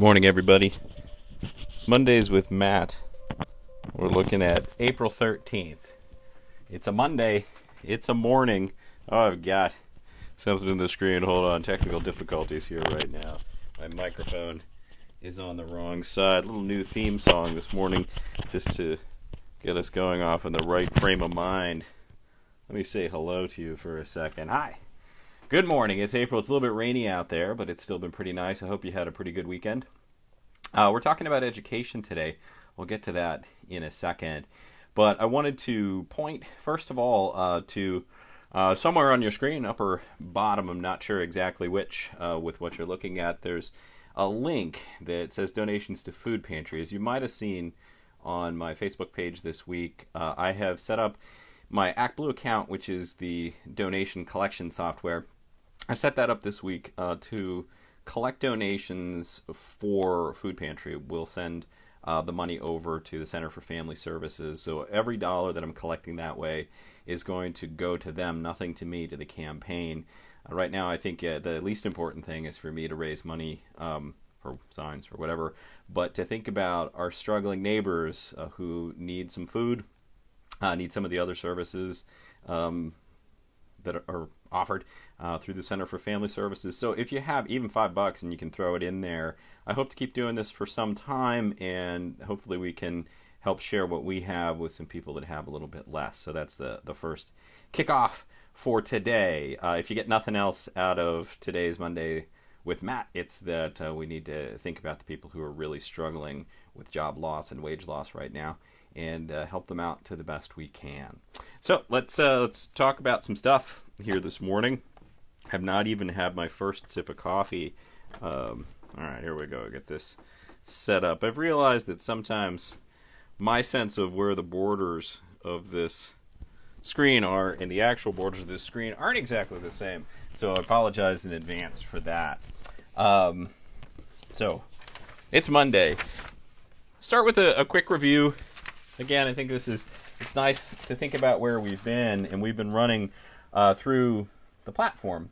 Morning, everybody. Mondays with Matt. We're looking at April 13th. It's a Monday. It's a morning. Oh, I've got something in the screen. Hold on. Technical difficulties here right now. My microphone is on the wrong side. A little new theme song this morning just to get us going off in the right frame of mind. Let me say hello to you for a second. Hi. Good morning. It's April. It's a little bit rainy out there, but it's still been pretty nice. I hope you had a pretty good weekend. We're talking about education today. We'll get to that in a second. But I wanted to point, first of all, to somewhere on your screen, upper bottom, I'm not sure exactly which, with what you're looking at, there's a link that says donations to food pantry. As you might have seen on my Facebook page this week, I have set up my ActBlue account, which is the donation collection software. I set that up this week to collect donations for food pantry. We'll send the money over to the Center for Family Services. So every dollar that I'm collecting that way is going to go to them, nothing to me, to the campaign. Right now, I think the least important thing is for me to raise money for signs or whatever, but to think about our struggling neighbors who need some food, need some of the other services that are offered through the Center for Family Services. So if you have even $5 and you can throw it in there, I hope to keep doing this for some time, and hopefully we can help share what we have with some people that have a little bit less. So that's the first kickoff for today. If you get nothing else out of today's Monday with Matt, it's that we need to think about the people who are really struggling with job loss and wage loss right now, and help them out to the best we can. So let's talk about some stuff here this morning. Have not even had my first sip of coffee. All right, here we go. Get this set up. I've realized that sometimes my sense of where the borders of this screen are and the actual borders of this screen aren't exactly the same. So I apologize in advance for that. So it's Monday. Start with a quick review. Again, I think it's nice to think about where we've been, and we've been running through the platform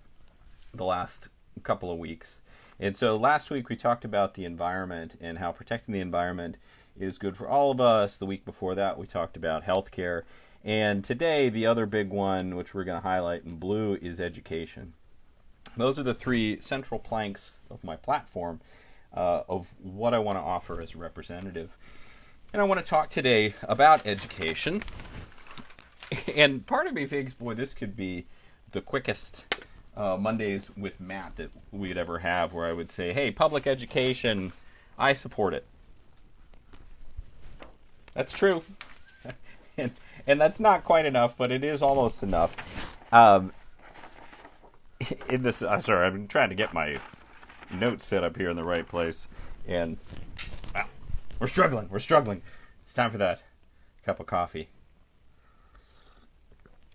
the last couple of weeks. And so last week we talked about the environment and how protecting the environment is good for all of us. The week before that we talked about healthcare. And today the other big one, which we're going to highlight in blue, is education. Those are the three central planks of my platform of what I want to offer as a representative. And I want to talk today about education. And part of me thinks, boy, this could be the quickest Mondays with Matt that we'd ever have, where I would say, hey, public education, I support it. That's true. and that's not quite enough, but it is almost enough. In this, sorry, I've been trying to get my notes set up here in the right place, and wow, we're struggling. It's time for that cup of coffee.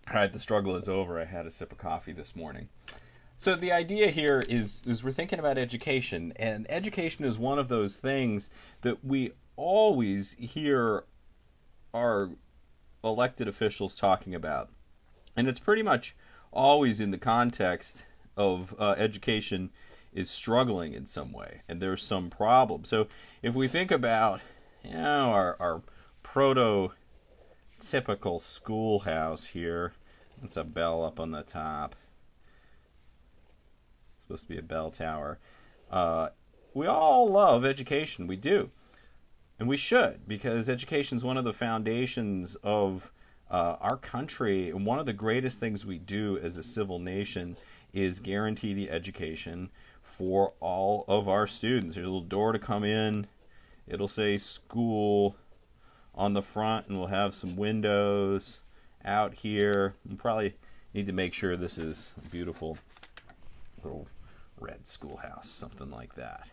All right, the struggle is over. I had a sip of coffee this morning. So the idea here is we're thinking about education, and education is one of those things that we always hear our elected officials talking about. And it's pretty much always in the context of education is struggling in some way, and there's some problem. So if we think about our prototypical schoolhouse here, that's a bell up on the top. It's supposed to be a bell tower. We all love education. We do. And we should, because education is one of the foundations of our country. And one of the greatest things we do as a civil nation is guarantee the education for all of our students. There's a little door to come in. It'll say school on the front, and we'll have some windows out here. We probably need to make sure this is a beautiful little red schoolhouse, something like that.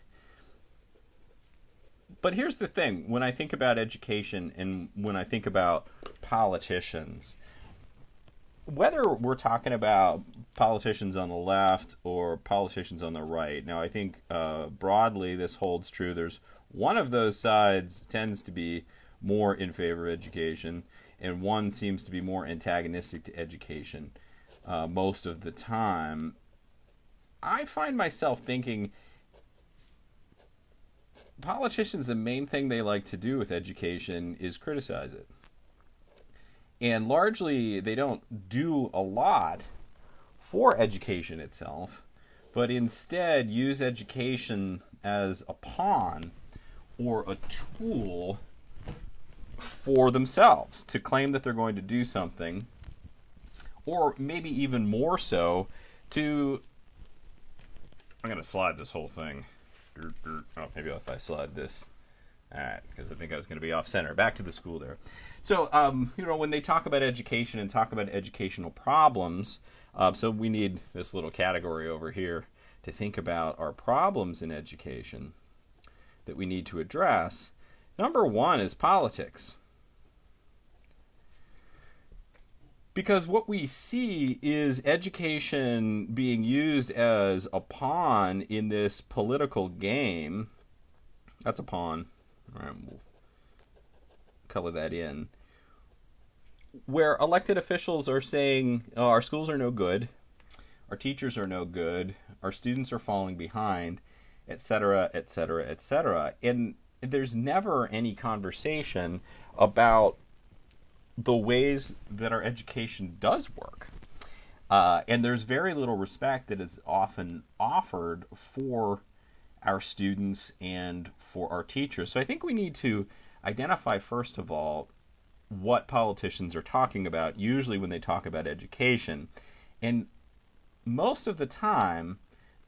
But here's the thing. When I think about education and when I think about politicians, whether we're talking about politicians on the left or politicians on the right, now I think broadly this holds true. There's one of those sides tends to be more in favor of education, and one seems to be more antagonistic to education most of the time. I find myself thinking politicians, the main thing they like to do with education is criticize it. And largely, they don't do a lot for education itself, but instead use education as a pawn or a tool for themselves to claim that they're going to do something, or maybe even more so to... I'm going to slide this whole thing. Oh, maybe if I slide this. All right, because I think I was going to be off center. Back to the school there. So, when they talk about education and talk about educational problems, so we need this little category over here to think about our problems in education that we need to address. Number one is politics. Because what we see is education being used as a pawn in this political game. That's a pawn. All right, we'll color that in. Where elected officials are saying, oh, our schools are no good, our teachers are no good, our students are falling behind, etc., etc., etc. And there's never any conversation about the ways that our education does work. And there's very little respect that is often offered for our students and for our teachers. So I think we need to identify, first of all, what politicians are talking about, usually when they talk about education. And most of the time,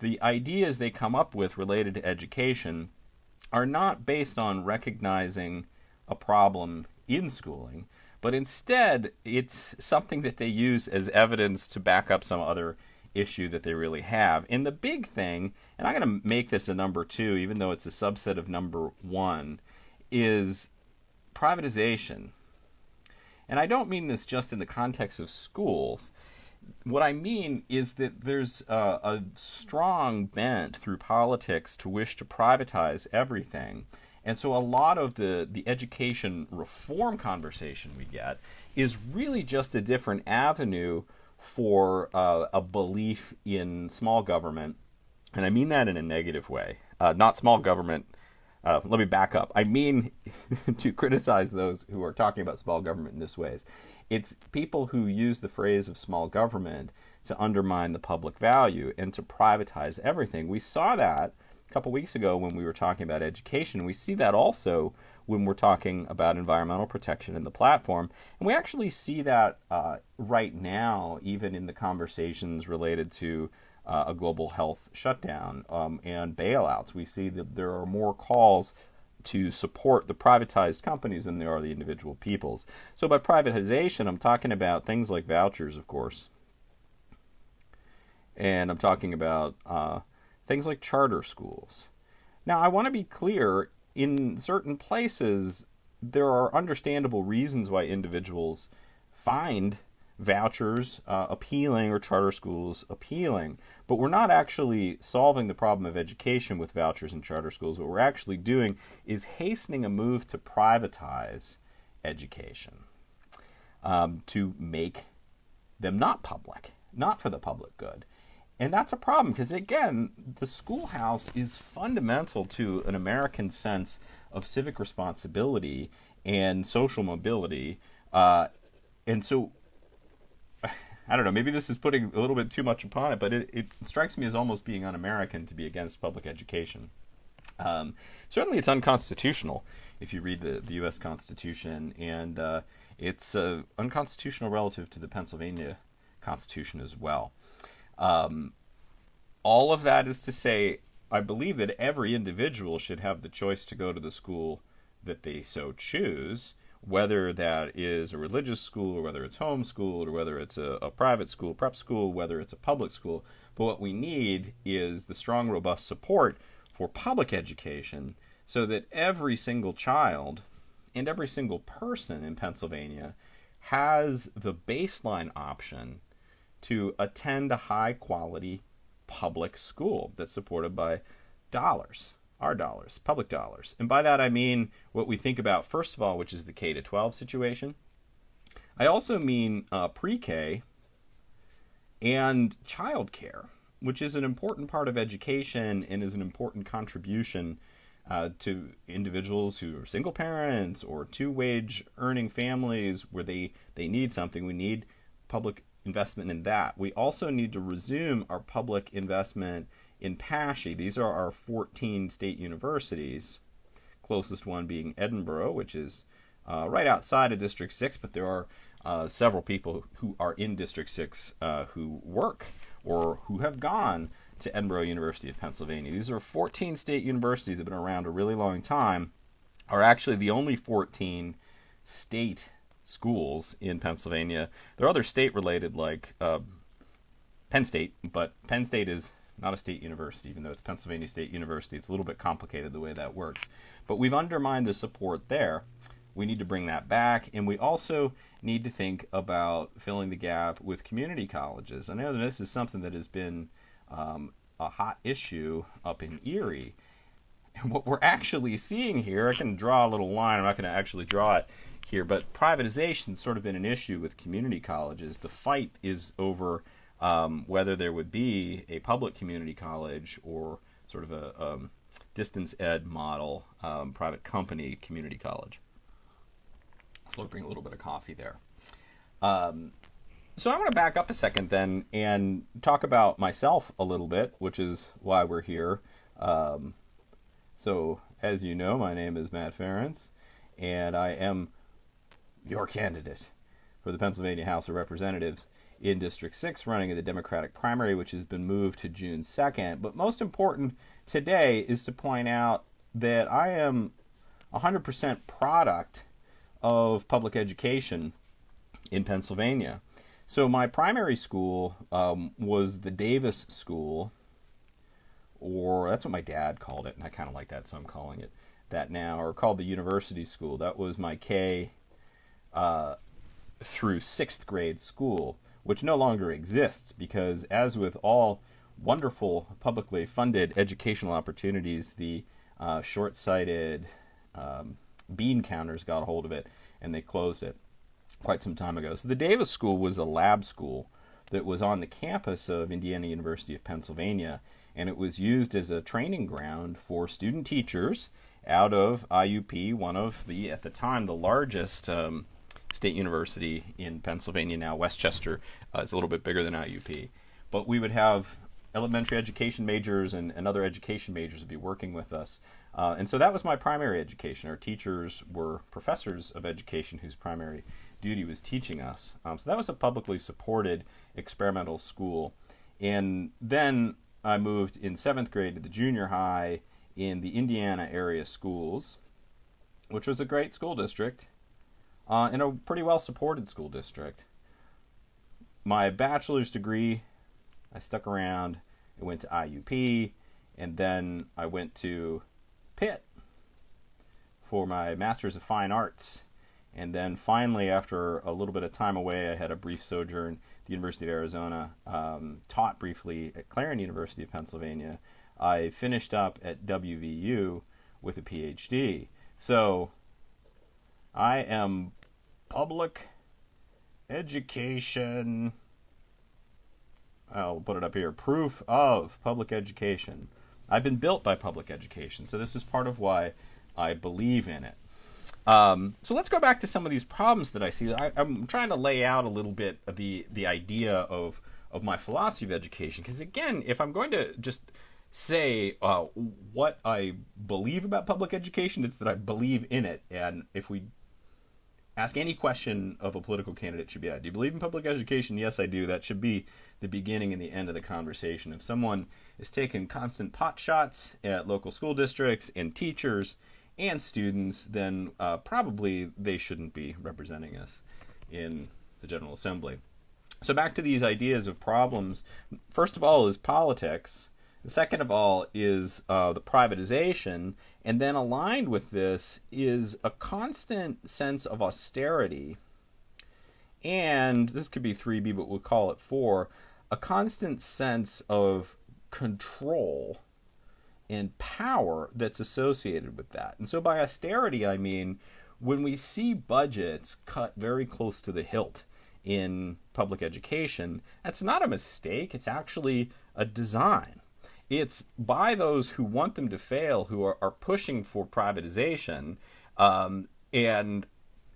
the ideas they come up with related to education are not based on recognizing a problem in schooling, but instead it's something that they use as evidence to back up some other issue that they really have. And the big thing, and I'm going to make this a number 2, even though it's a subset of number 1, is privatization. And I don't mean this just in the context of schools. What I mean is that there's a strong bent through politics to wish to privatize everything. And so a lot of the education reform conversation we get is really just a different avenue for a belief in small government. And I mean that in a negative way. Not small government. Let me back up. I mean to criticize those who are talking about small government in this ways. It's people who use the phrase of small government to undermine the public value and to privatize everything. We saw that a couple weeks ago when we were talking about education. We see that also when we're talking about environmental protection in the platform. And we actually see that right now, even in the conversations related to a global health shutdown and bailouts. We see that there are more calls to support the privatized companies than there are the individual peoples. So by privatization, I'm talking about things like vouchers, of course. And I'm talking about things like charter schools. Now, I want to be clear, in certain places, there are understandable reasons why individuals find vouchers appealing or charter schools appealing. But we're not actually solving the problem of education with vouchers and charter schools. What we're actually doing is hastening a move to privatize education, to make them not public, not for the public good. And that's a problem because, again, the schoolhouse is fundamental to an American sense of civic responsibility and social mobility. And so, I don't know, maybe this is putting a little bit too much upon it, but it strikes me as almost being un-American to be against public education. Certainly it's unconstitutional if you read the U.S. Constitution, and it's unconstitutional relative to the Pennsylvania Constitution as well. All of that is to say, I believe that every individual should have the choice to go to the school that they so choose, whether that is a religious school or whether it's homeschooled or whether it's a private school, prep school, whether it's a public school. But what we need is the strong, robust support for public education so that every single child and every single person in Pennsylvania has the baseline option to attend a high-quality public school that's supported by dollars. Our dollars, public dollars. And by that I mean what we think about, first of all, which is the K-12 situation. I also mean pre-K and childcare, which is an important part of education and is an important contribution to individuals who are single parents or two-wage earning families where they need something. We need public investment in that. We also need to resume our public investment in PASHE. These are our 14 state universities, closest one being Edinburgh, which is right outside of District 6, but there are several people who are in District 6 who work or who have gone to Edinburgh University of Pennsylvania. These are 14 state universities that have been around a really long time, are actually the only 14 state schools in Pennsylvania. There are other state-related, like Penn State, but Penn State is not a state university, even though it's Pennsylvania State University. It's a little bit complicated the way that works. But we've undermined the support there. We need to bring that back, and we also need to think about filling the gap with community colleges. I know that this is something that has been a hot issue up in Erie. And what we're actually seeing here, I can draw a little line, I'm not going to actually draw it here, but privatization has sort of been an issue with community colleges. The fight is over whether there would be a public community college or sort of a distance ed model, private company community college. So I'll bring a little bit of coffee there. So I want to back up a second then and talk about myself a little bit, which is why we're here. So as you know, my name is Matt Ference, and I am your candidate for the Pennsylvania House of Representatives in District 6, running in the Democratic primary, which has been moved to June 2nd. But most important today is to point out that I am 100% product of public education in Pennsylvania. So my primary school was the Davis School, or that's what my dad called it, and I kind of like that, so I'm calling it that now, or called the University School. That was my K through 6th grade school, which no longer exists because, as with all wonderful publicly funded educational opportunities, the short-sighted bean counters got a hold of it and they closed it quite some time ago. So the Davis School was a lab school that was on the campus of Indiana University of Pennsylvania, and it was used as a training ground for student teachers out of IUP, one of the, at the time, the largest state university in Pennsylvania. Now Westchester is a little bit bigger than IUP. But we would have elementary education majors and other education majors would be working with us. And so that was my primary education. Our teachers were professors of education whose primary duty was teaching us. So that was a publicly supported experimental school. And then I moved in 7th grade to the junior high in the Indiana area schools, which was a great school district and a pretty well supported school district. My bachelor's degree, I stuck around. I went to IUP, and then I went to Pitt for my Master's of Fine Arts. And then finally, after a little bit of time away, I had a brief sojourn at the University of Arizona, taught briefly at Clarion University of Pennsylvania. I finished up at WVU with a PhD. So I am public education, I'll put it up here, proof of public education. I've been built by public education, so this is part of why I believe in it. So let's go back to some of these problems that I see. I'm trying to lay out a little bit of the idea of my philosophy of education, because again, if I'm going to just say what I believe about public education, it's that I believe in it. And if we ask any question of a political candidate, it should be, do you believe in public education? Yes, I do. That should be the beginning and the end of the conversation. If someone is taking constant pot shots at local school districts and teachers and students, then probably they shouldn't be representing us in the General Assembly. So back to these ideas of problems. First of all is politics. The second of all is the privatization. And then aligned with this is a constant sense of austerity. And this could be 3B, but we'll call it 4. A constant sense of control and power that's associated with that. And so by austerity, I mean when we see budgets cut very close to the hilt in public education, that's not a mistake. It's actually a design. It's by those who want them to fail, who are pushing for privatization, and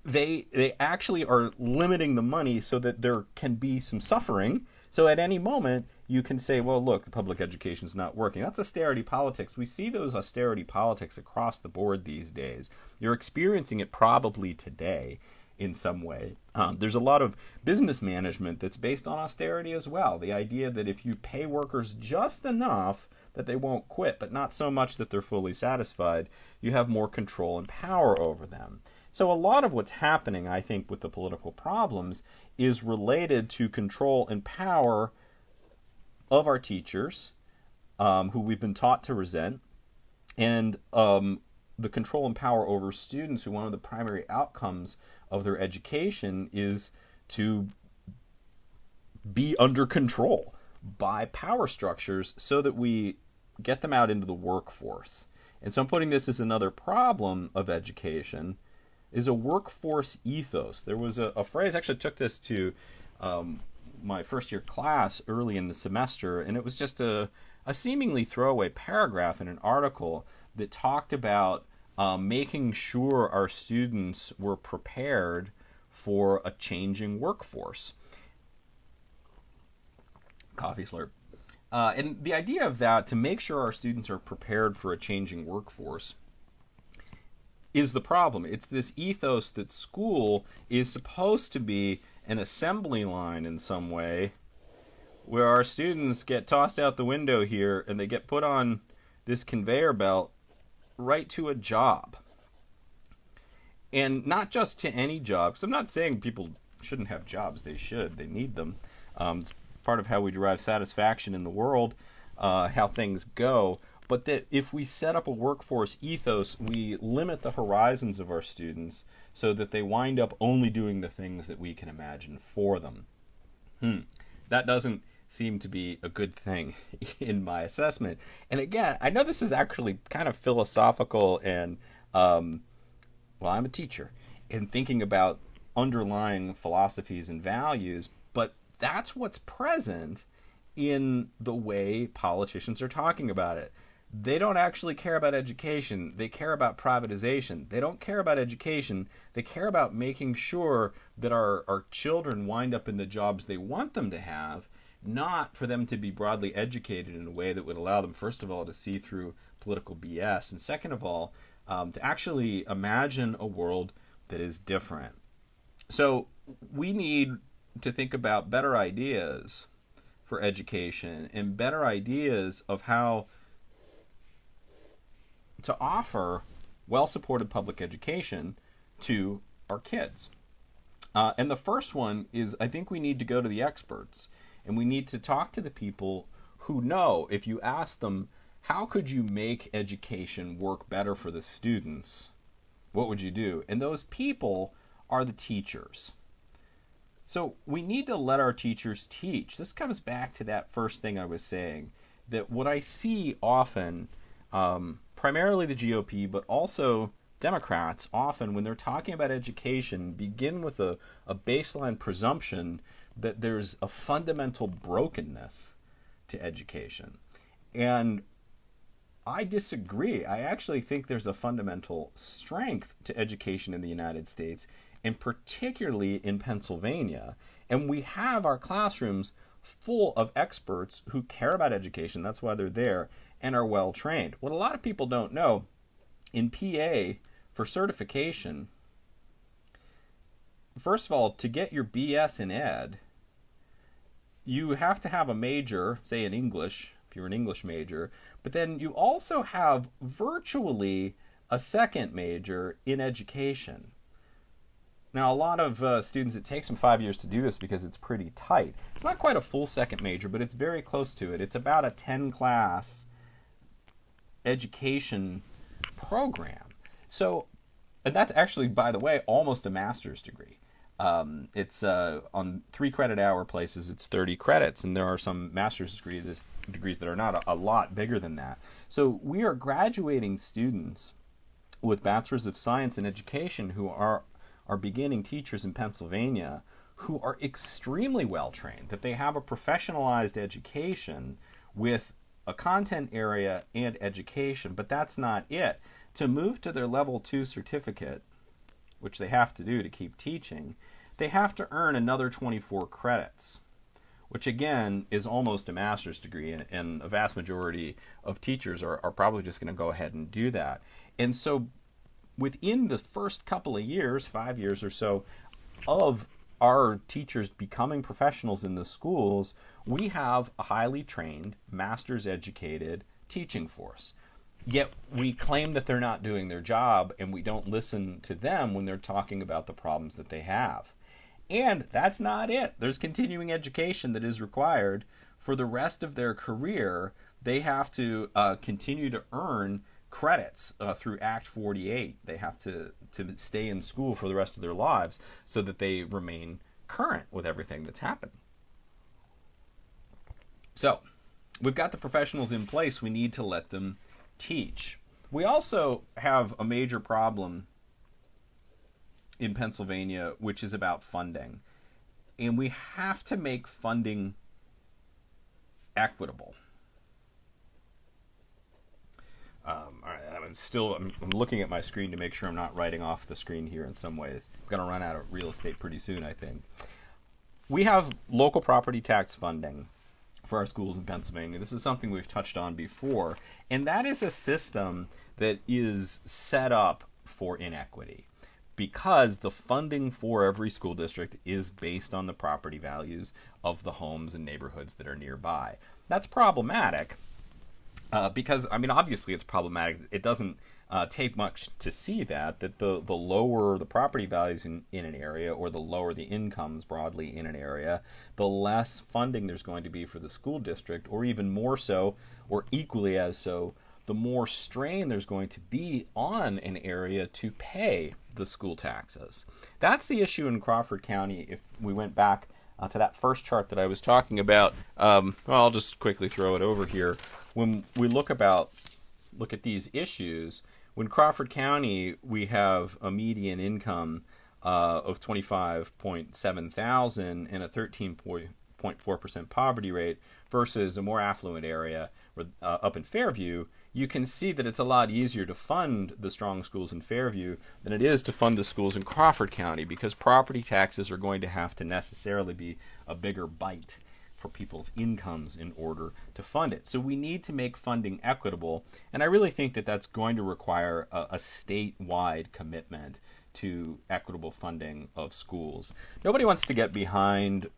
they actually are limiting the money so that there can be some suffering. So at any moment, you can say, well, look, the public education is not working. That's austerity politics. We see those austerity politics across the board these days. You're experiencing it probably today in some way. There's a lot of business management that's based on austerity as well. The idea that if you pay workers just enough that they won't quit, but not so much that they're fully satisfied, you have more control and power over them. So a lot of what's happening, I think, with the political problems is related to control and power of our teachers, who we've been taught to resent, and the control and power over students, who one of the primary outcomes of their education is to be under control by power structures so that we get them out into the workforce. And so I'm putting this as another problem of education, is a workforce ethos. There was a phrase, I actually took this to my first year class early in the semester, and it was just a seemingly throwaway paragraph in an article that talked about making sure our students were prepared for a changing workforce. Coffee slurp. And the idea of that, to make sure our students are prepared for a changing workforce, is the problem. It's this ethos that school is supposed to be an assembly line in some way, where our students get tossed out the window here and they get put on this conveyor belt right to a job. And not just to any job, because I'm not saying people shouldn't have jobs. They should. They need them. It's part of how we derive satisfaction in the world, how things go. But that if we set up a workforce ethos, we limit the horizons of our students so that they wind up only doing the things that we can imagine for them. That doesn't seem to be a good thing in my assessment. And again, I know this is actually kind of philosophical, and well, I'm a teacher, and thinking about underlying philosophies and values, but that's what's present in the way politicians are talking about it. They don't actually care about education. They care about privatization. They don't care about education. They care about making sure that our children wind up in the jobs they want them to have, not for them to be broadly educated in a way that would allow them, first of all, to see through political BS, and second of all, to actually imagine a world that is different. So we need to think about better ideas for education and better ideas of how to offer well-supported public education to our kids. And the first one is, I think we need to go to the experts, and we need to talk to the people who know. If you ask them, how could you make education work better for the students, what would you do? And those people are the teachers. So we need to let our teachers teach. This comes back to that first thing I was saying, that what I see often, primarily the GOP, but also Democrats, often when they're talking about education, begin with a baseline presumption that there's a fundamental brokenness to education. And I disagree. I actually think there's a fundamental strength to education in the United States, and particularly in Pennsylvania. And we have our classrooms full of experts who care about education. That's why they're there, and are well trained. What a lot of people don't know, in PA, for certification, first of all, to get your BS in ed, you have to have a major, say in English, if you're an English major, but then you also have virtually a second major in education. Now, a lot of students, it takes them 5 years to do this because it's pretty tight. It's not quite a full second major, but it's very close to it. It's about a 10-class education program. So, and that's actually, by the way, almost a master's degree. It's on 3 credit hour places, it's 30 credits, and there are some master's degrees that are not a lot bigger than that. So we are graduating students with bachelors of science in education who are beginning teachers in Pennsylvania, who are extremely well trained, that they have a professionalized education with a content area and education, but that's not it. To move to their level 2 certificate, which they have to do to keep teaching, they have to earn another 24 credits, which again is almost a master's degree, and a vast majority of teachers are probably just going to go ahead and do that. And so within the first couple of years, 5 years or so, of our teachers becoming professionals in the schools, we have a highly trained, master's educated teaching force. Yet we claim that they're not doing their job, and we don't listen to them when they're talking about the problems that they have. And that's not it. There's continuing education that is required for the rest of their career. They have to continue to earn credits through Act 48. They have to stay in school for the rest of their lives so that they remain current with everything that's happened. So we've got the professionals in place. We need to let them teach. We also have a major problem in Pennsylvania, which is about funding. And we have to make funding equitable. All right, I'm looking at my screen to make sure I'm not writing off the screen here in some ways. I'm going to run out of real estate pretty soon, I think. We have local property tax funding for our schools in Pennsylvania. This is something we've touched on before, and that is a system that is set up for inequity because the funding for every school district is based on the property values of the homes and neighborhoods that are nearby. That's problematic. Because, I mean, obviously it's problematic. It doesn't take much to see that the lower the property values in an area, or the lower the incomes broadly in an area, the less funding there's going to be for the school district, or even more so, or equally as so, the more strain there's going to be on an area to pay the school taxes. That's the issue in Crawford County. If we went back to that first chart that I was talking about, well, I'll just quickly throw it over here. When we look at these issues, when Crawford County, we have a median income of $25.7 thousand and a 13.4% poverty rate versus a more affluent area up in Fairview, you can see that it's a lot easier to fund the strong schools in Fairview than it is to fund the schools in Crawford County, because property taxes are going to have to necessarily be a bigger bite for people's incomes in order to fund it. So we need to make funding equitable, and I really think that that's going to require a statewide commitment to equitable funding of schools. Nobody wants to get behind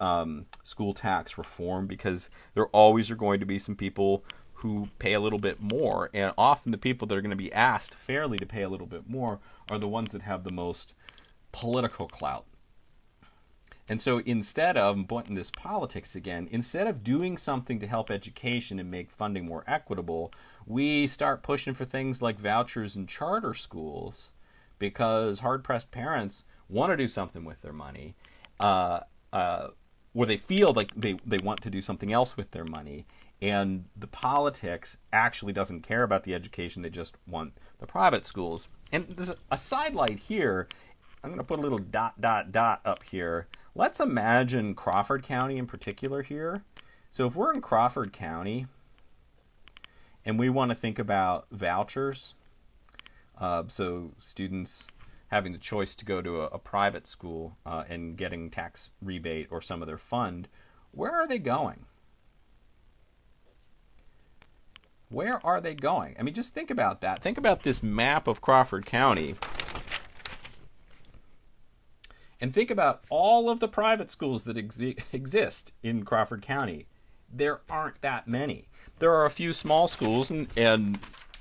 school tax reform, because there always are going to be some people who pay a little bit more, and often the people that are going to be asked fairly to pay a little bit more are the ones that have the most political clout. And so instead of, I'm pointing this politics again, instead of doing something to help education and make funding more equitable, we start pushing for things like vouchers and charter schools, because hard-pressed parents want to do something with their money, or they feel like they want to do something else with their money, and the politics actually doesn't care about the education, they just want the private schools. And there's a sidelight here. I'm going to put a little dot, dot, dot up here. Let's imagine Crawford County in particular here. So if we're in Crawford County and we want to think about vouchers, so students having the choice to go to a private school and getting tax rebate or some of their fund, where are they going? Where are they going? I mean, just think about that. Think about this map of Crawford County. And think about all of the private schools that exist in Crawford County. There aren't that many. There are a few small schools, and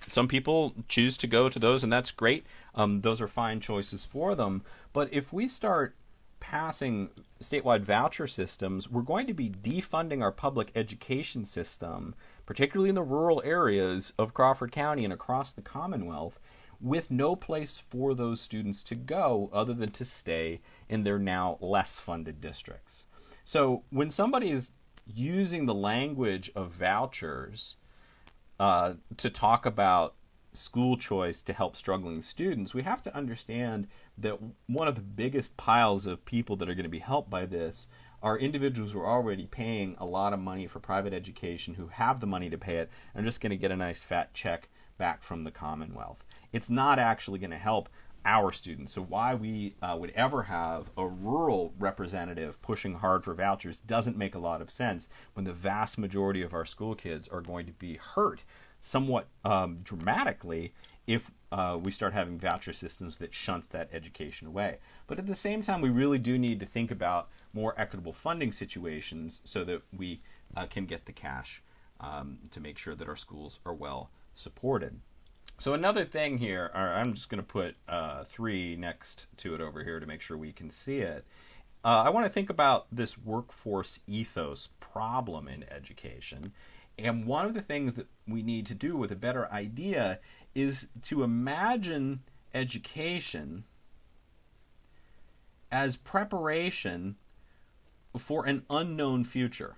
some people choose to go to those, and that's great. Those are fine choices for them. But if we start passing statewide voucher systems, we're going to be defunding our public education system, particularly in the rural areas of Crawford County and across the Commonwealth, with no place for those students to go other than to stay in their now less funded districts. So when somebody is using the language of vouchers to talk about school choice to help struggling students, we have to understand that one of the biggest piles of people that are going to be helped by this are individuals who are already paying a lot of money for private education, who have the money to pay it, and are just going to get a nice fat check back from the Commonwealth. It's not actually going to help our students. So why we would ever have a rural representative pushing hard for vouchers doesn't make a lot of sense when the vast majority of our school kids are going to be hurt somewhat dramatically if we start having voucher systems that shunts that education away. But at the same time, we really do need to think about more equitable funding situations so that we can get the cash to make sure that our schools are well supported. So another thing here, I'm just going to put 3 next to it over here to make sure we can see it. I want to think about this workforce ethos problem in education. And one of the things that we need to do with a better idea is to imagine education as preparation for an unknown future.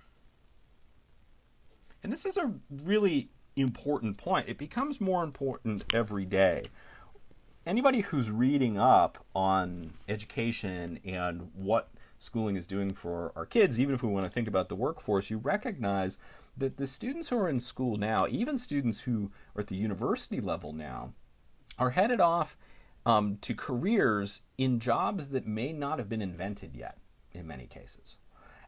And this is a really important point. It becomes more important every day. Anybody who's reading up on education and what schooling is doing for our kids, even if we want to think about the workforce, you recognize that the students who are in school now, even students who are at the university level now, are headed off to careers in jobs that may not have been invented yet in many cases.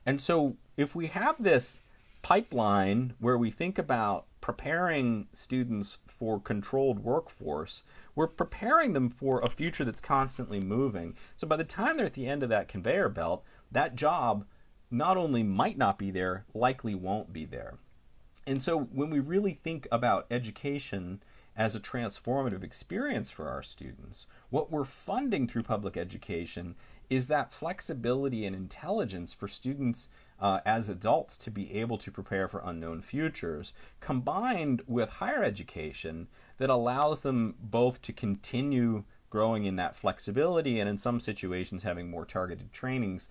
And so if we have this pipeline where we think about preparing students for controlled workforce, we're preparing them for a future that's constantly moving. So by the time they're at the end of that conveyor belt, that job not only might not be there, likely won't be there. And so when we really think about education as a transformative experience for our students, what we're funding through public education is that flexibility and intelligence for students as adults to be able to prepare for unknown futures, combined with higher education that allows them both to continue growing in that flexibility and in some situations having more targeted trainings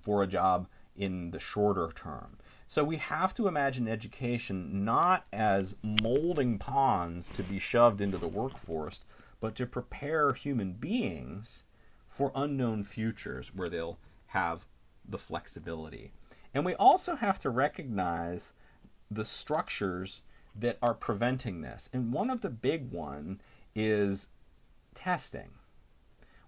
for a job in the shorter term. So we have to imagine education not as molding pawns to be shoved into the workforce, but to prepare human beings for unknown futures where they'll have the flexibility. And we also have to recognize the structures that are preventing this. And one of the big one is testing.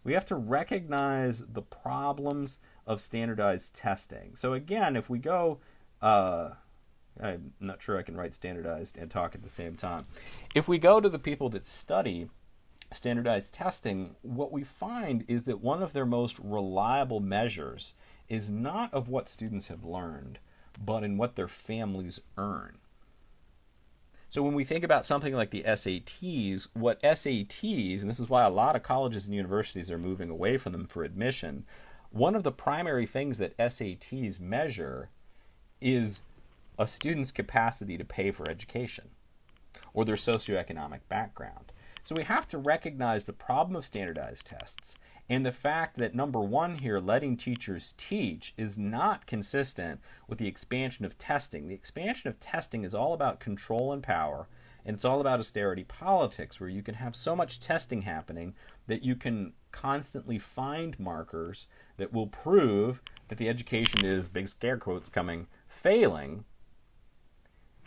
We have to recognize the problems of standardized testing. So again, if we go, I'm not sure I can write standardized and talk at the same time. If we go to the people that study standardized testing, what we find is that one of their most reliable measures is not of what students have learned, but in what their families earn. So when we think about something like the SATs, what SATs, and this is why a lot of colleges and universities are moving away from them for admission, one of the primary things that SATs measure is a student's capacity to pay for education or their socioeconomic background. So we have to recognize the problem of standardized tests and the fact that, number one here, letting teachers teach is not consistent with the expansion of testing. The expansion of testing is all about control and power, and it's all about austerity politics, where you can have so much testing happening that you can constantly find markers that will prove that the education is, big scare quotes coming, failing,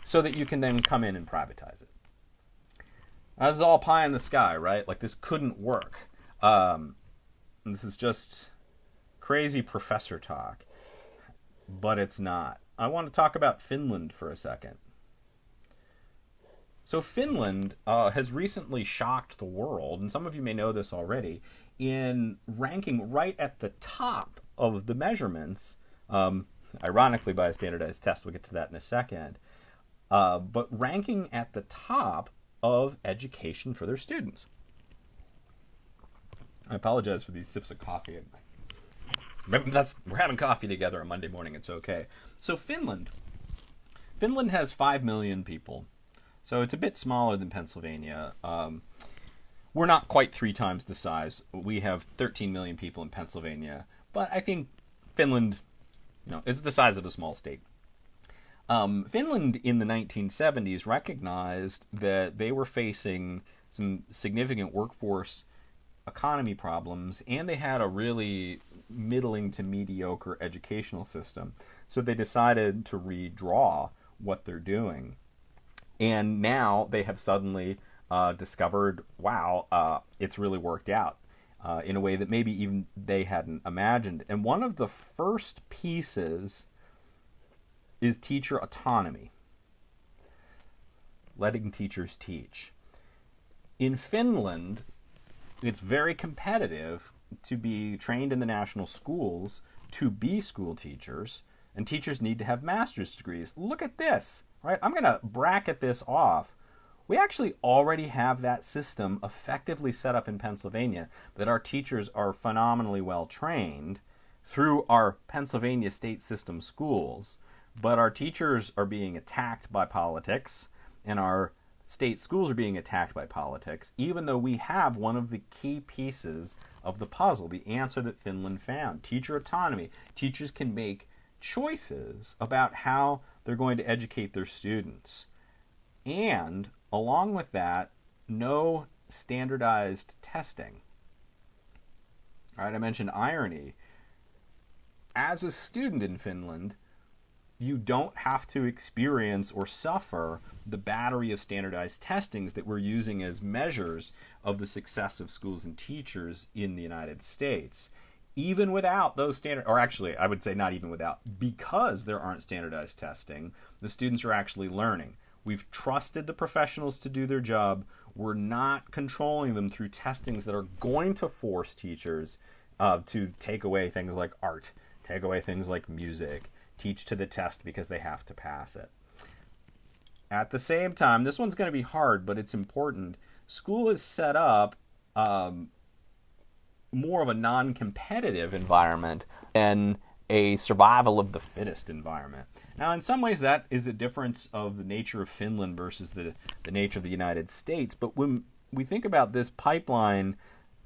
so that you can then come in and privatize it. This is all pie in the sky, right? Like, this couldn't work. This is just crazy professor talk, but it's not. I want to talk about Finland for a second. So Finland has recently shocked the world, and some of you may know this already, in ranking right at the top of the measurements, ironically by a standardized test. We'll get to that in a second, but ranking at the top of education for their students. I apologize for these sips of coffee. We're having coffee together on Monday morning. It's okay. So Finland has 5 million people. So it's a bit smaller than Pennsylvania. We're not quite 3 times the size. We have 13 million people in Pennsylvania. But I think Finland, is the size of a small state. Finland in the 1970s recognized that they were facing some significant workforce economy problems, and they had a really middling to mediocre educational system. So they decided to redraw what they're doing. And now they have suddenly discovered, wow, it's really worked out in a way that maybe even they hadn't imagined. And one of the first pieces is teacher autonomy, letting teachers teach. In Finland, it's very competitive to be trained in the national schools to be school teachers, and teachers need to have master's degrees. Look at this, right? I'm going to bracket this off. We actually already have that system effectively set up in Pennsylvania, that our teachers are phenomenally well trained through our Pennsylvania state system schools, but our teachers are being attacked by politics, and our state schools are being attacked by politics, even though we have one of the key pieces of the puzzle, the answer that Finland found: teacher autonomy. Teachers can make choices about how they're going to educate their students. And along with that, no standardized testing. All right, I mentioned irony. As a student in Finland, you don't have to experience or suffer the battery of standardized testings that we're using as measures of the success of schools and teachers in the United States. Even without those standard, or actually I would say not even without, because there aren't standardized testing, the students are actually learning. We've trusted the professionals to do their job. We're not controlling them through testings that are going to force teachers to take away things like art, take away things like music, teach to the test because they have to pass it. At the same time, this one's going to be hard, but it's important. School is set up more of a non-competitive environment than a survival of the fittest environment. Now, in some ways, that is the difference of the nature of Finland versus the nature of the United States. But when we think about this pipeline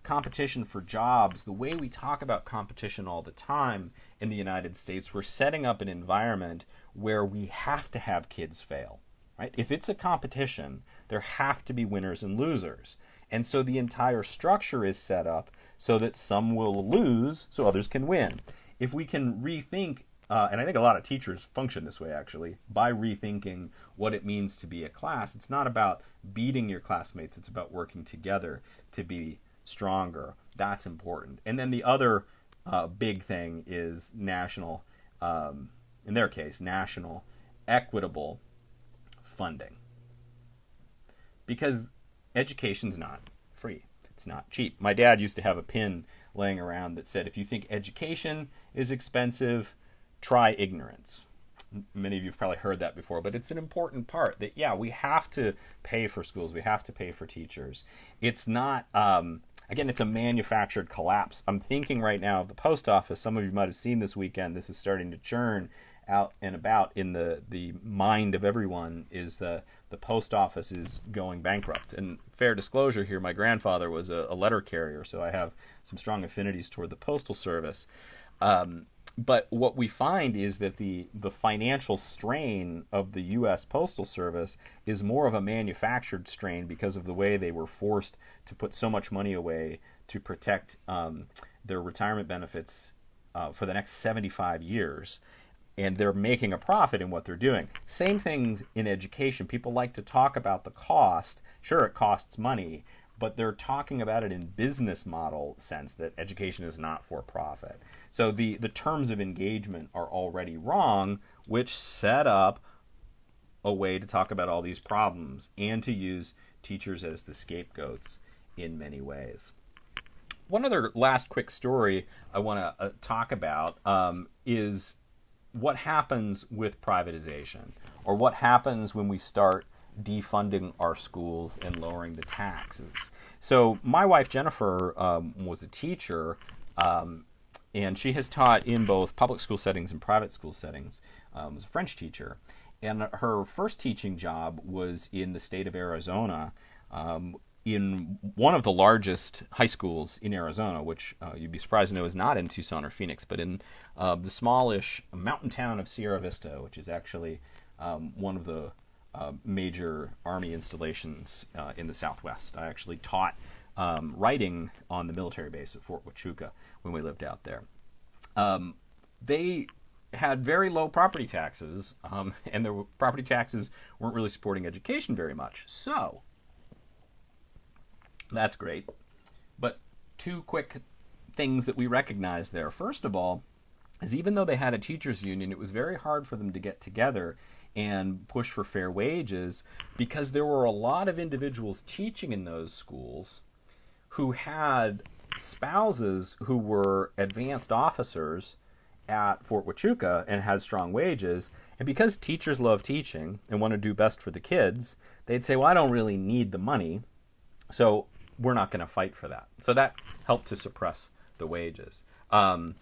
competition for jobs, the way we talk about competition all the time in the United States, we're setting up an environment where we have to have kids fail. Right? If it's a competition, there have to be winners and losers. And so the entire structure is set up so that some will lose so others can win. If we can rethink, and I think a lot of teachers function this way actually, by rethinking what it means to be a class, it's not about beating your classmates, it's about working together to be stronger. That's important. And then the other big thing is national, in their case, national equitable funding. Because education's not free. It's not cheap. My dad used to have a pin laying around that said, if you think education is expensive, try ignorance. Many of you have probably heard that before, but it's an important part that, yeah, we have to pay for schools. We have to pay for teachers. It's not, again, it's a manufactured collapse. I'm thinking right now of the post office. Some of you might have seen this weekend. This is starting to churn out and about in the mind of everyone, is the post office is going bankrupt. And fair disclosure here, my grandfather was a letter carrier, so I have some strong affinities toward the Postal Service. But what we find is that the financial strain of the U.S. Postal Service is more of a manufactured strain because of the way they were forced to put so much money away to protect their retirement benefits for the next 75 years. And they're making a profit in what they're doing. Same thing in education. People like to talk about the cost. Sure, it costs money, but they're talking about it in business model sense, that education is not for profit. So the terms of engagement are already wrong, which set up a way to talk about all these problems and to use teachers as the scapegoats in many ways. One other last quick story I want to talk about is what happens with privatization, or what happens when we start defunding our schools and lowering the taxes. So my wife Jennifer was a teacher, and she has taught in both public school settings and private school settings. Was a French teacher, and her first teaching job was in the state of Arizona, in one of the largest high schools in Arizona, which you'd be surprised to know is not in Tucson or Phoenix, but in the smallish mountain town of Sierra Vista, which is actually one of the major Army installations in the Southwest. I actually taught writing on the military base at Fort Huachuca when we lived out there. they had very low property taxes, and their property taxes weren't really supporting education very much. So that's great. But two quick things that we recognize there. First of all, is even though they had a teachers union, it was very hard for them to get together and push for fair wages because there were a lot of individuals teaching in those schools who had spouses who were advanced officers at Fort Huachuca and had strong wages. And because teachers love teaching and want to do best for the kids, they'd say, well, I don't really need the money, so we're not going to fight for that. So that helped to suppress the wages. So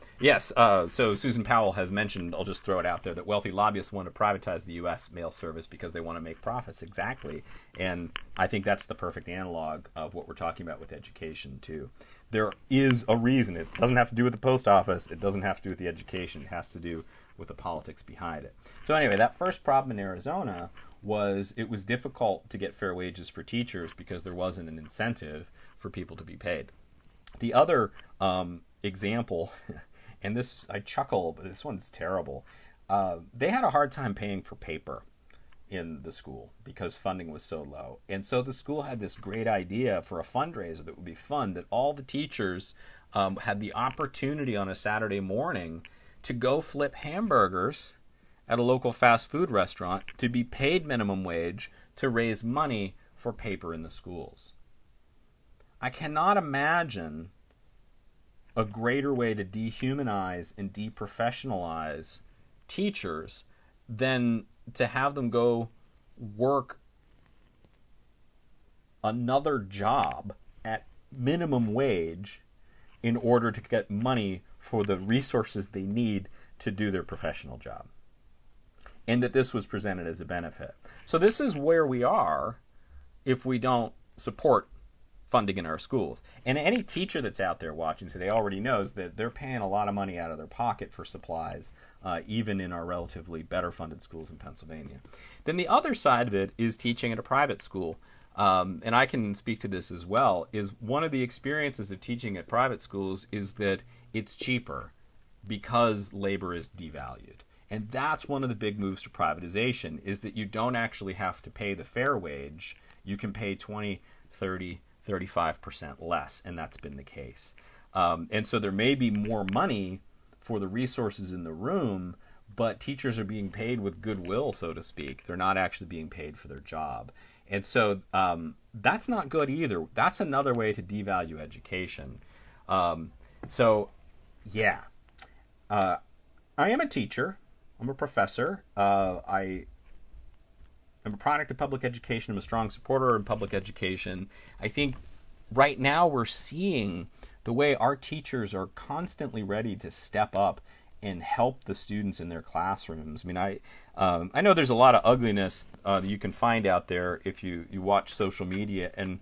Susan Powell has mentioned, I'll just throw it out there, that wealthy lobbyists want to privatize the U.S. mail service because they want to make profits. Exactly. And I think that's the perfect analog of what we're talking about with education, too. There is a reason. It doesn't have to do with the post office. It doesn't have to do with the education. It has to do with the politics behind it. So anyway, that first problem in Arizona was it was difficult to get fair wages for teachers because there wasn't an incentive for people to be paid. The other example, and this, I chuckle, but this one's terrible. They had a hard time paying for paper in the school because funding was so low. And so the school had this great idea for a fundraiser that would be fun, that all the teachers had the opportunity on a Saturday morning to go flip hamburgers at a local fast food restaurant to be paid minimum wage to raise money for paper in the schools. I cannot imagine a greater way to dehumanize and deprofessionalize teachers than to have them go work another job at minimum wage in order to get money for the resources they need to do their professional job. And that this was presented as a benefit. So this is where we are if we don't support funding in our schools. And any teacher that's out there watching today already knows that they're paying a lot of money out of their pocket for supplies, even in our relatively better funded schools in Pennsylvania. Then the other side of it is teaching at a private school. And I can speak to this as well, is one of the experiences of teaching at private schools is that it's cheaper because labor is devalued. And that's one of the big moves to privatization, is that you don't actually have to pay the fair wage. You can pay 20, 30, 35% less, and that's been the case. And so there may be more money for the resources in the room, but teachers are being paid with goodwill, so to speak. They're not actually being paid for their job. And so that's not good either. That's another way to devalue education. I am a teacher. I'm a professor. I am a product of public education. I'm a strong supporter of public education. I think right now we're seeing the way our teachers are constantly ready to step up and help the students in their classrooms. I mean, I know there's a lot of ugliness that you can find out there if you watch social media, and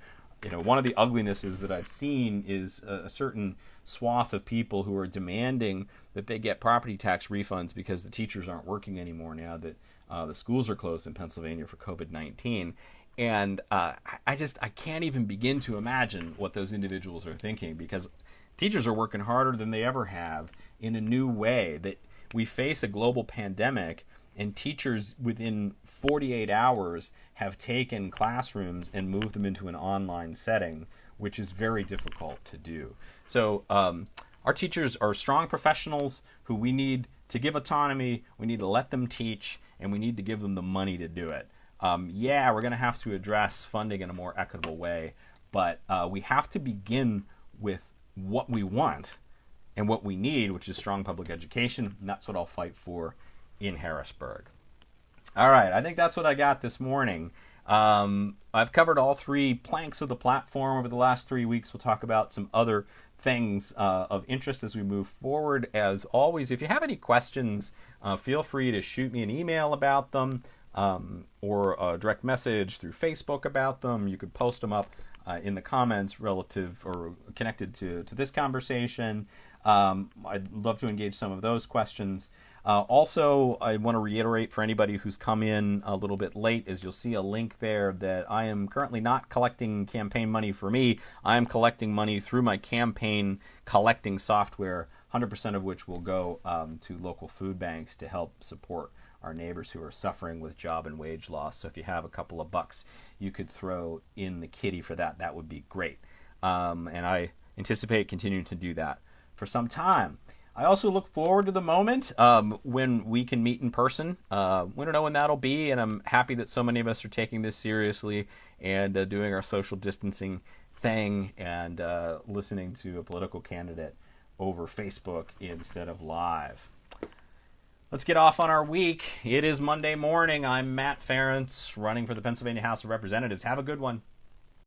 one of the uglinesses that I've seen is a certain swath of people who are demanding that they get property tax refunds because the teachers aren't working anymore now that the schools are closed in Pennsylvania for COVID-19. And I can't even begin to imagine what those individuals are thinking, because teachers are working harder than they ever have in a new way. That we face a global pandemic, and teachers within 48 hours have taken classrooms and moved them into an online setting, which is very difficult to do. So our teachers are strong professionals who we need to give autonomy, we need to let them teach, and we need to give them the money to do it. We're going to have to address funding in a more equitable way, but we have to begin with what we want and what we need, which is strong public education, and that's what I'll fight for in Harrisburg. All right, I think that's what I got this morning. I've covered all three planks of the platform over the last 3 weeks. We'll talk about some other things of interest as we move forward. As always, if you have any questions, feel free to shoot me an email about them, or a direct message through Facebook about them. You could post them up in the comments relative or connected to this conversation. I'd love to engage some of those questions. Also, I want to reiterate for anybody who's come in a little bit late, is you'll see a link there that I am currently not collecting campaign money for me. I am collecting money through my campaign collecting software, 100% of which will go to local food banks to help support our neighbors who are suffering with job and wage loss. So if you have a couple of bucks you could throw in the kitty for that, that would be great. And I anticipate continuing to do that for some time. I also look forward to the moment when we can meet in person. We don't know when that'll be, and I'm happy that so many of us are taking this seriously and doing our social distancing thing and listening to a political candidate over Facebook instead of live. Let's get off on our week. It is Monday morning. I'm Matt Ferentz, running for the Pennsylvania House of Representatives. Have a good one.